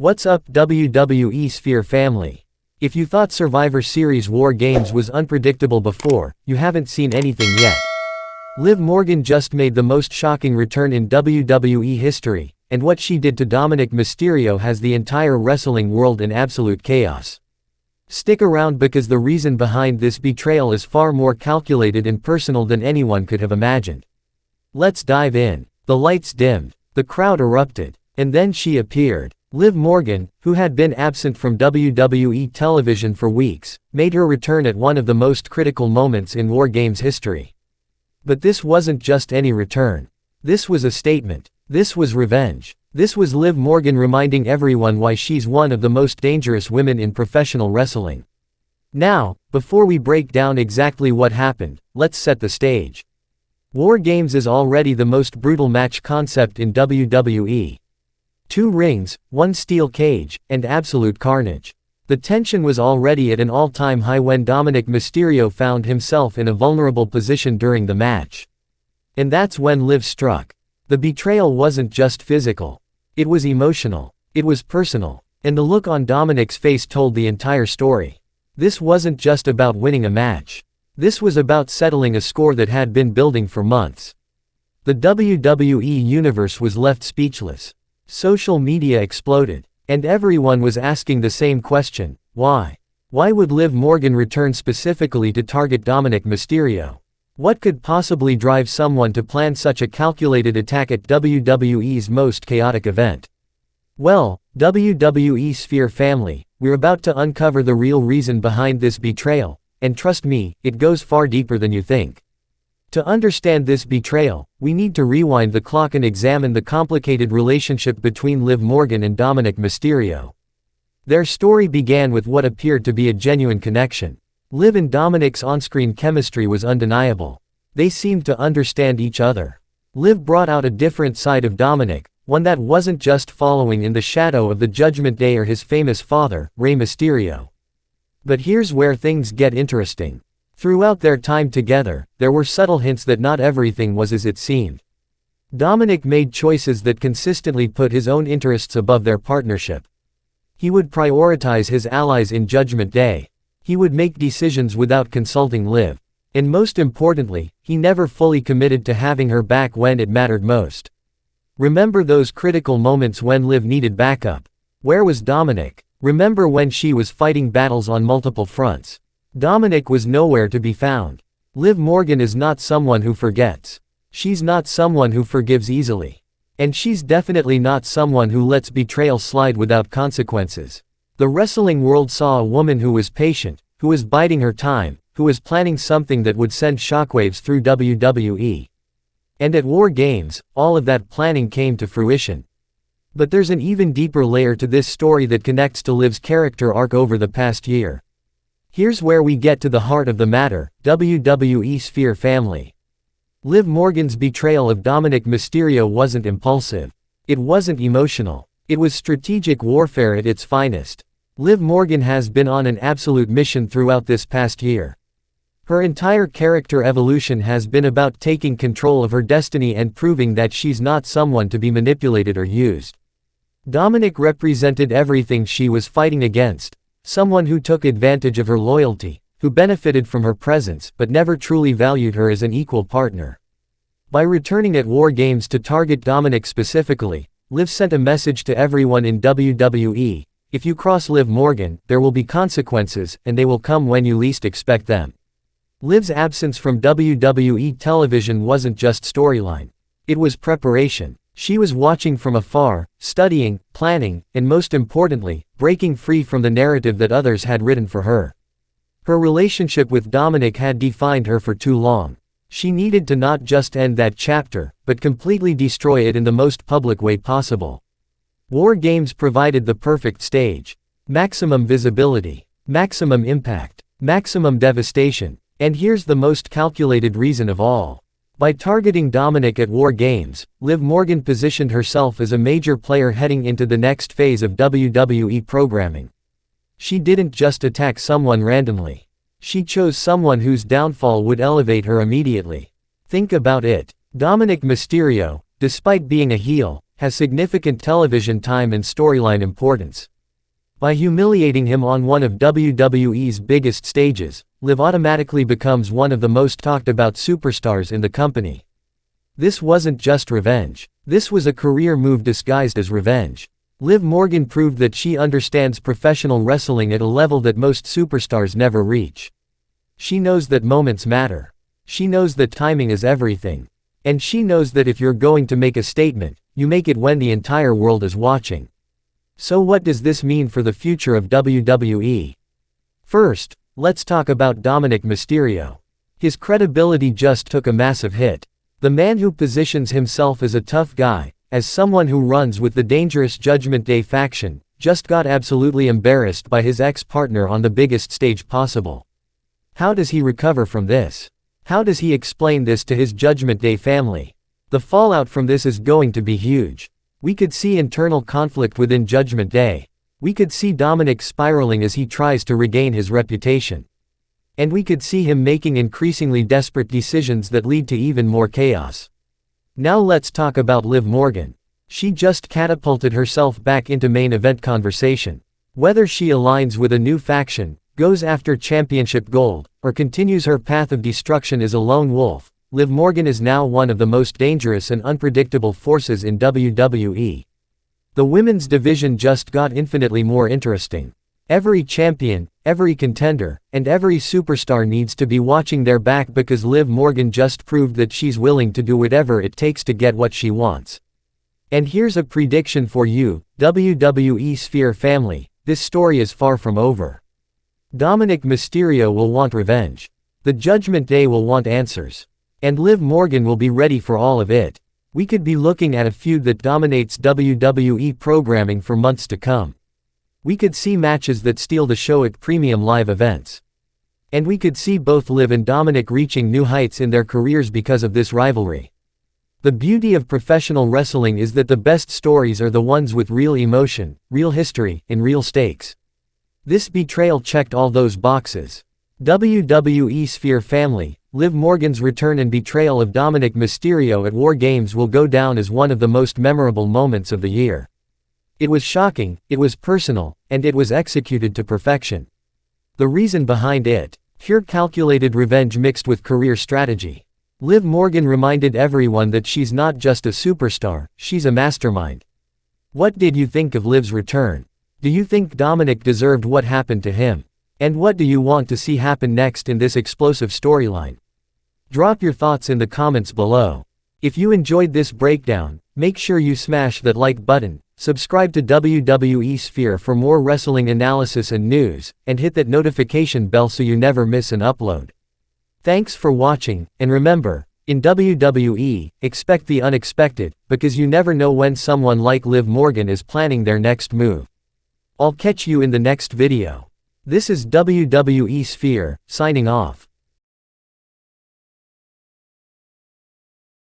What's up, WWE Sphere family? If you thought Survivor Series War Games was unpredictable before, you haven't seen anything yet. Liv Morgan just made the most shocking return in WWE history, and what she did to Dominik Mysterio has the entire wrestling world in absolute chaos. Stick around because the reason behind this betrayal is far more calculated and personal than anyone could have imagined. Let's dive in. The lights dimmed, the crowd erupted, and then she appeared. Liv Morgan, who had been absent from WWE television for weeks, made her return at one of the most critical moments in War Games history. But this wasn't just any return. This was a statement. This was revenge. This was Liv Morgan reminding everyone why she's one of the most dangerous women in professional wrestling. Now, before we break down exactly what happened, let's set the stage. War Games is already the most brutal match concept in WWE. 2 rings, 1 steel cage, and absolute carnage. The tension was already at an all-time high when Dominik Mysterio found himself in a vulnerable position during the match. And that's when Liv struck. The betrayal wasn't just physical. It was emotional. It was personal. And the look on Dominik's face told the entire story. This wasn't just about winning a match. This was about settling a score that had been building for months. The WWE universe was left speechless. Social media exploded, and everyone was asking the same question: why? Why would Liv Morgan return specifically to target Dominik Mysterio? What could possibly drive someone to plan such a calculated attack at WWE's most chaotic event? Well, WWE Sphere family, we're about to uncover the real reason behind this betrayal, and trust me, it goes far deeper than you think. To understand this betrayal, we need to rewind the clock and examine the complicated relationship between Liv Morgan and Dominik Mysterio. Their story began with what appeared to be a genuine connection. Liv and Dominik's on-screen chemistry was undeniable. They seemed to understand each other. Liv brought out a different side of Dominik, one that wasn't just following in the shadow of the Judgment Day or his famous father, Rey Mysterio. But here's where things get interesting. Throughout their time together, there were subtle hints that not everything was as it seemed. Dominik made choices that consistently put his own interests above their partnership. He would prioritize his allies in Judgment Day. He would make decisions without consulting Liv. And most importantly, he never fully committed to having her back when it mattered most. Remember those critical moments when Liv needed backup? Where was Dominik? Remember when she was fighting battles on multiple fronts? Dominik was nowhere to be found. Liv Morgan is not someone who forgets. She's not someone who forgives easily. And she's definitely not someone who lets betrayal slide without consequences. The wrestling world saw a woman who was patient, who was biding her time, who was planning something that would send shockwaves through WWE. And at War Games, all of that planning came to fruition. But there's an even deeper layer to this story that connects to Liv's character arc over the past year. Here's where we get to the heart of the matter, WWE Sphere family. Liv Morgan's betrayal of Dominik Mysterio wasn't impulsive. It wasn't emotional. It was strategic warfare at its finest. Liv Morgan has been on an absolute mission throughout this past year. Her entire character evolution has been about taking control of her destiny and proving that she's not someone to be manipulated or used. Dominik represented everything she was fighting against. Someone who took advantage of her loyalty, who benefited from her presence but never truly valued her as an equal partner. By returning at War Games to target Dominik specifically, Liv sent a message to everyone in WWE: if you cross Liv Morgan, there will be consequences, and they will come when you least expect them. Liv's absence from WWE television wasn't just storyline. It was preparation. She was watching from afar, studying, planning, and most importantly, breaking free from the narrative that others had written for her. Her relationship with Dominik had defined her for too long. She needed to not just end that chapter, but completely destroy it in the most public way possible. War Games provided the perfect stage. Maximum visibility, maximum impact, maximum devastation. And here's the most calculated reason of all. By targeting Dominik at War Games, Liv Morgan positioned herself as a major player heading into the next phase of WWE programming. She didn't just attack someone randomly. She chose someone whose downfall would elevate her immediately. Think about it. Dominik Mysterio, despite being a heel, has significant television time and storyline importance. By humiliating him on one of WWE's biggest stages, Liv automatically becomes one of the most talked about superstars in the company. This wasn't just revenge. This was a career move disguised as revenge. Liv Morgan proved that she understands professional wrestling at a level that most superstars never reach. She knows that moments matter. She knows that timing is everything. And she knows that if you're going to make a statement, you make it when the entire world is watching. So what does this mean for the future of WWE? First, let's talk about Dominik Mysterio. His credibility just took a massive hit. The man who positions himself as a tough guy, as someone who runs with the dangerous Judgment Day faction, just got absolutely embarrassed by his ex-partner on the biggest stage possible. How does he recover from this? How does he explain this to his Judgment Day family? The fallout from this is going to be huge. We could see internal conflict within Judgment Day. We could see Dominik spiraling as he tries to regain his reputation. And we could see him making increasingly desperate decisions that lead to even more chaos. Now let's talk about Liv Morgan. She just catapulted herself back into main event conversation. Whether she aligns with a new faction, goes after championship gold, or continues her path of destruction as a lone wolf, Liv Morgan is now one of the most dangerous and unpredictable forces in WWE. The women's division just got infinitely more interesting. Every champion, every contender, and every superstar needs to be watching their back because Liv Morgan just proved that she's willing to do whatever it takes to get what she wants. And here's a prediction for you, WWE Sphere family, this story is far from over. Dominik Mysterio will want revenge. The Judgment Day will want answers. And Liv Morgan will be ready for all of it. We could be looking at a feud that dominates WWE programming for months to come. We could see matches that steal the show at premium live events. And we could see both Liv and Dominik reaching new heights in their careers because of this rivalry. The beauty of professional wrestling is that the best stories are the ones with real emotion, real history, and real stakes. This betrayal checked all those boxes. WWE Sphere family, Liv Morgan's return and betrayal of Dominik Mysterio at Wargames will go down as one of the most memorable moments of the year. It was shocking, it was personal, and it was executed to perfection. The reason behind it? Pure calculated revenge mixed with career strategy. Liv Morgan reminded everyone that she's not just a superstar, she's a mastermind. What did you think of Liv's return? Do you think Dominik deserved what happened to him? And what do you want to see happen next in this explosive storyline? Drop your thoughts in the comments below. If you enjoyed this breakdown, make sure you smash that like button, subscribe to WWE Sphere for more wrestling analysis and news, and hit that notification bell so you never miss an upload. Thanks for watching, and remember, in WWE, expect the unexpected, because you never know when someone like Liv Morgan is planning their next move. I'll catch you in the next video. This is WWE Sphere, signing off.